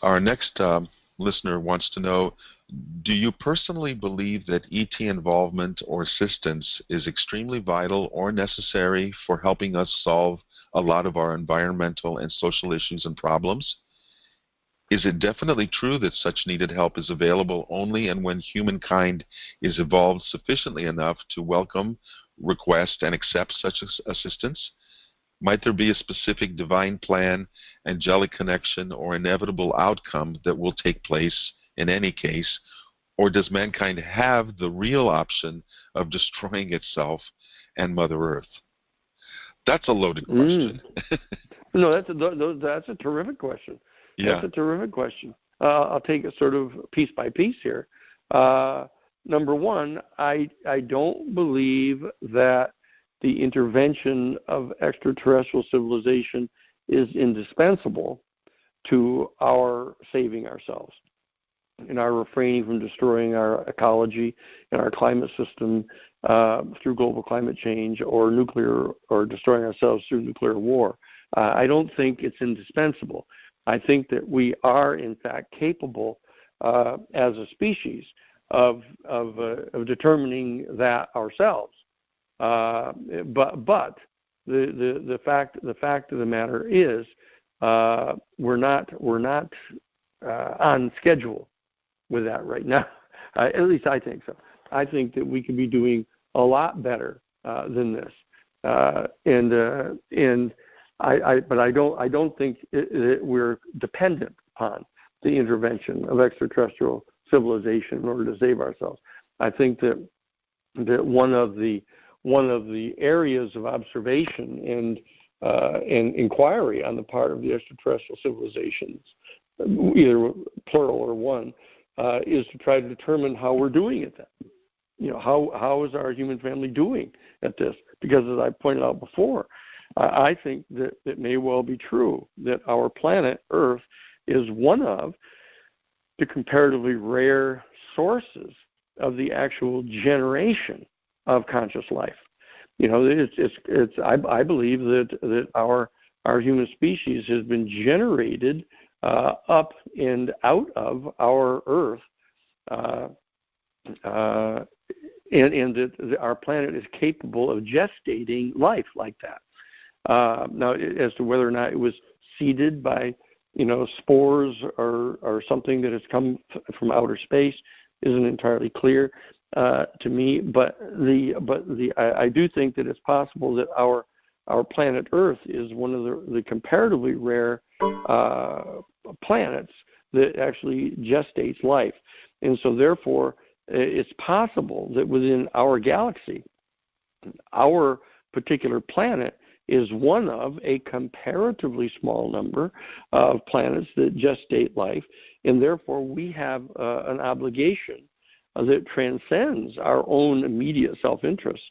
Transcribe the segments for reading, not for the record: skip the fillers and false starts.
Our next listener wants to know, do you personally believe that ET involvement or assistance is extremely vital or necessary for helping us solve a lot of our environmental and social issues and problems? Is it definitely true that such needed help is available only and when humankind is evolved sufficiently enough to welcome, request, and accept such assistance? Might there be a specific divine plan, angelic connection, or inevitable outcome that will take place in any case? Or does mankind have the real option of destroying itself and Mother Earth? That's a loaded question. No, that's a terrific question. Yeah. That's a terrific question. I'll take it sort of piece by piece here. Number one, I don't believe that the intervention of extraterrestrial civilization is indispensable to our saving ourselves and our refraining from destroying our ecology and our climate system through global climate change or destroying ourselves through nuclear war. I don't think it's indispensable. I think that we are, in fact, capable as a species of determining that ourselves. But the fact of the matter is we're not on schedule with that right now. At least I think so. I think that we could be doing a lot better than this. But I don't think that we're dependent upon the intervention of extraterrestrial civilization in order to save ourselves. I think that one of the areas of observation and inquiry on the part of the extraterrestrial civilizations, either plural or one, is to try to determine how we're doing at that. How is our human family doing at this? Because as I pointed out before, I think that it may well be true that our planet, Earth, is one of the comparatively rare sources of the actual generation of conscious life. I believe that our human species has been generated up and out of our Earth, and that our planet is capable of gestating life like that. Now, as to whether or not it was seeded by, spores or something that has come from outer space isn't entirely clear to me. But I do think that it's possible that our planet Earth is one of the comparatively rare planets that actually gestates life, and so therefore it's possible that within our galaxy, our particular planet is one of a comparatively small number of planets that gestate life, and therefore we have an obligation that transcends our own immediate self-interest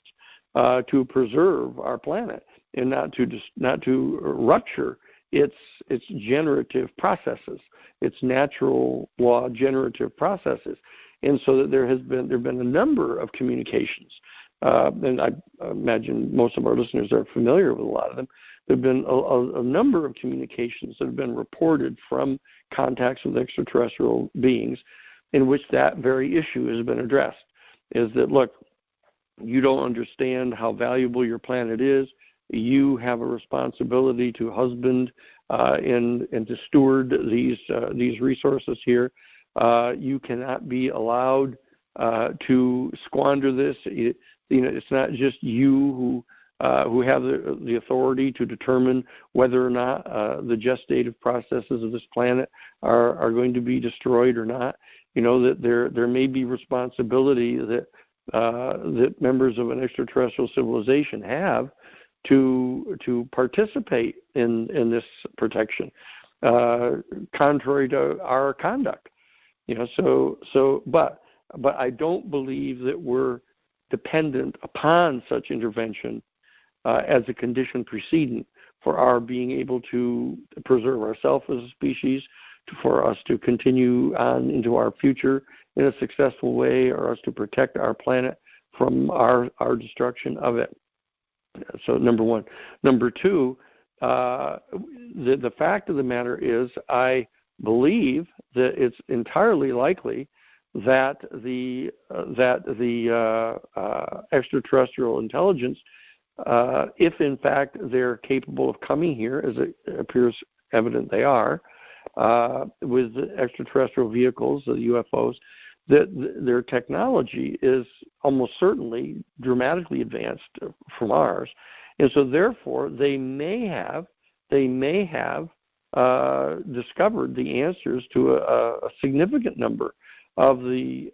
to preserve our planet and not to rupture its generative processes, its natural law generative processes. And so that there have been a number of communications, and I imagine most of our listeners are familiar with a lot of them. There have been a number of communications that have been reported from contacts with extraterrestrial beings in which that very issue has been addressed, is that, look, you don't understand how valuable your planet is. You have a responsibility to husband and to steward these resources here. You cannot be allowed to squander this. It's not just you who have the authority to determine whether or not the gestative processes of this planet are going to be destroyed or not. That there may be responsibility that members of an extraterrestrial civilization have to participate in this protection, contrary to our conduct. But I don't believe that we're dependent upon such intervention as a condition precedent for our being able to preserve ourselves as a species, for us to continue on into our future in a successful way, or us to protect our planet from our destruction of it. So number one. Number two, the fact of the matter is I believe that it's entirely likely that the extraterrestrial intelligence, if in fact they're capable of coming here, as it appears evident they are, with extraterrestrial vehicles, the UFOs, that their technology is almost certainly dramatically advanced from ours, and so therefore they may have discovered the answers to a significant number of the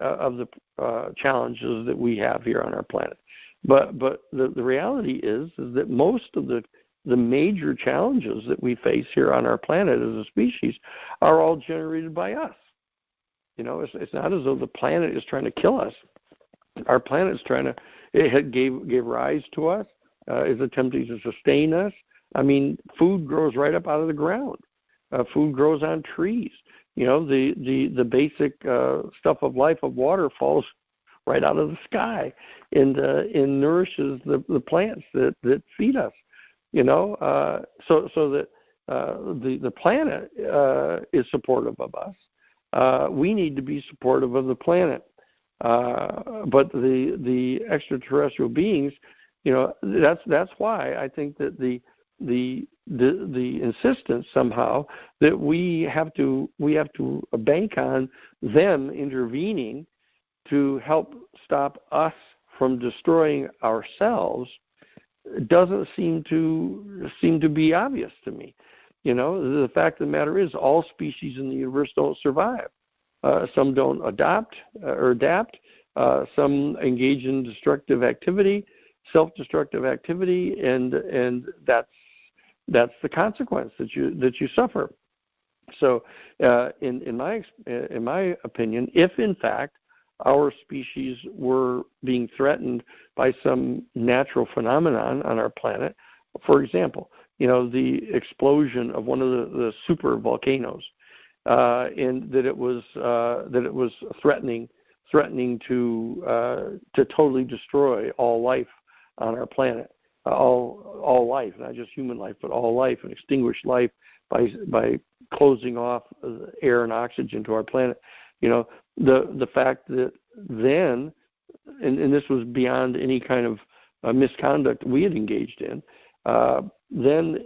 challenges that we have here on our planet. But the reality is that most of the major challenges that we face here on our planet as a species are all generated by us. You know, it's not as though the planet is trying to kill us. Our planet is it gave rise to us, is attempting to sustain us. I mean, food grows right up out of the ground. Food grows on trees. You know, the basic stuff of life of water falls right out of the sky and nourishes the plants that feed us. You know, so that the planet is supportive of us. We need to be supportive of the planet. But the extraterrestrial beings, you know, that's why I think that the insistence somehow that we have to bank on them intervening to help stop us from destroying ourselves doesn't seem to be obvious to me. You know, the fact of the matter is all species in the universe don't survive. Some don't adapt. Some engage in destructive activity, self-destructive activity, and that's the consequence that you suffer. So, in my opinion, if in fact our species were being threatened by some natural phenomenon on our planet, for example, you know, the explosion of one of the super volcanoes, and that it was threatening to totally destroy all life on our planet, all life, not just human life, but all life, and extinguish life by closing off air and oxygen to our planet. You know, the fact that then, and this was beyond any kind of misconduct we had engaged in, then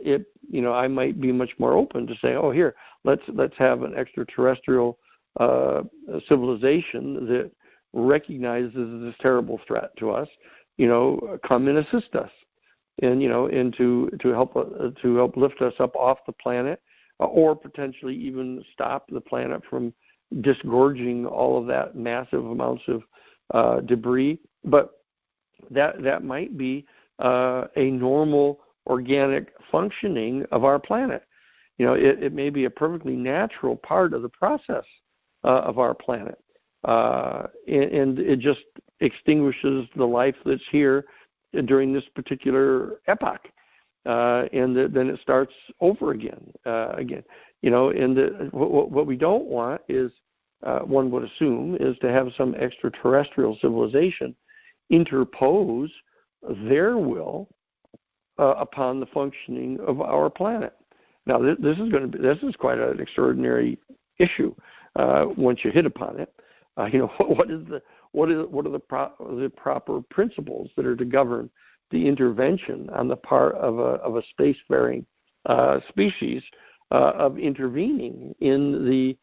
I might be much more open to say, oh, here, let's have an extraterrestrial civilization that recognizes this terrible threat to us, you know, come and assist us, and to help lift us up off the planet, or potentially even stop the planet from disgorging all of that massive amounts of debris. But that might be a normal organic functioning of our planet. You know, it may be a perfectly natural part of the process of our planet, and it just extinguishes the life that's here during this particular epoch, and then it starts over again. You know, and what we don't want is, one would assume, is to have some extraterrestrial civilization interpose their will upon the functioning of our planet. Now, this is quite an extraordinary issue once you hit upon it. You know, what are the proper principles that are to govern the intervention on the part of a spacefaring species of intervening in the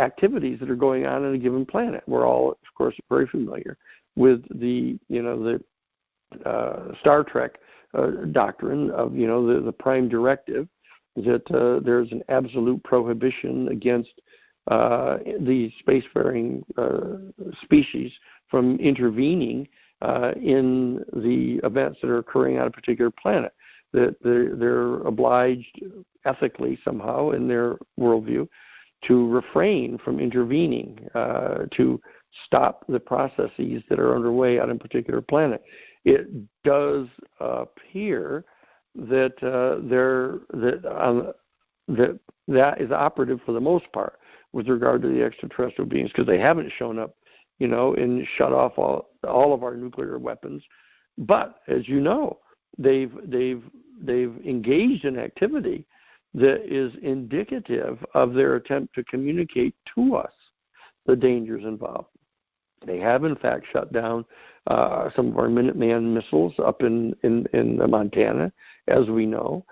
activities that are going on a given planet? We're all, of course, very familiar with the Star Trek doctrine of, you know, the prime directive that there's an absolute prohibition against the spacefaring species from intervening in the events that are occurring on a particular planet. That they're obliged ethically somehow in their worldview to refrain from intervening to stop the processes that are underway on a particular planet. It does appear that that is operative for the most part with regard to the extraterrestrial beings, because they haven't shown up, you know, and shut off all of our nuclear weapons. But as you know, they've engaged in activity that is indicative of their attempt to communicate to us the dangers involved. They have, in fact, shut down some of our Minuteman missiles up in Montana, as we know.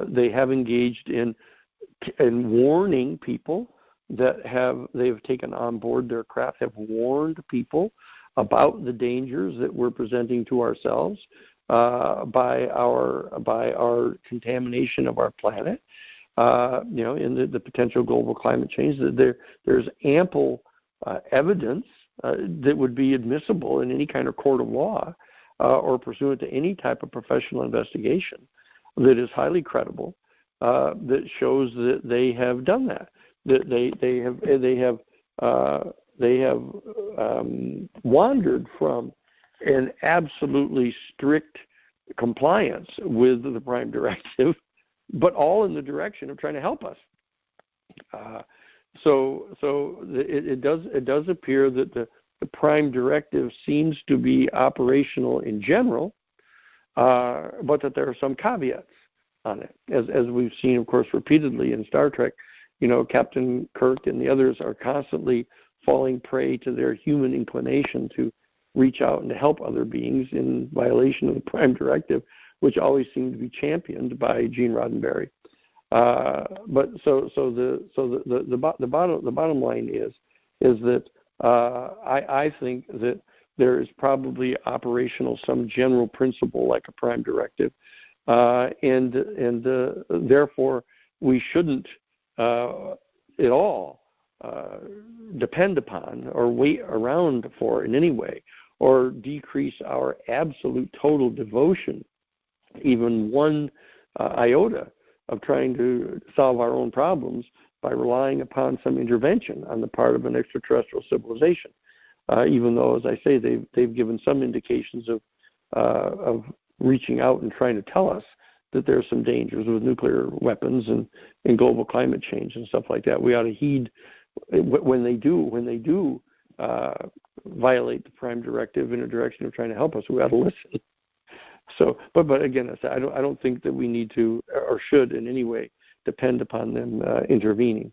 They have engaged in warning people that they've taken on board their craft, have warned people about the dangers that we're presenting to ourselves by our contamination of our planet. In the potential global climate change, there's ample evidence that would be admissible in any kind of court of law or pursuant to any type of professional investigation that is highly credible, that shows that they have done that. That they have wandered from an absolutely strict compliance with the Prime Directive, but all in the direction of trying to help us. So it does appear that the Prime Directive seems to be operational in general, but that there are some caveats on it, as we've seen, of course, repeatedly in Star Trek. Captain Kirk and the others are constantly falling prey to their human inclination to reach out and to help other beings in violation of the Prime Directive, which always seemed to be championed by Gene Roddenberry. But the bottom line is that I think that there is probably operational some general principle like a Prime Directive, and therefore we shouldn't at all depend upon or wait around for in any way, or decrease our absolute total devotion, even one iota, of trying to solve our own problems by relying upon some intervention on the part of an extraterrestrial civilization. Even though, as I say, they've given some indications of reaching out and trying to tell us that there are some dangers with nuclear weapons and global climate change and stuff like that. We ought to heed when they do violate the Prime Directive in a direction of trying to help us. We ought to listen. So, but again, I don't think that we need to or should in any way depend upon them intervening.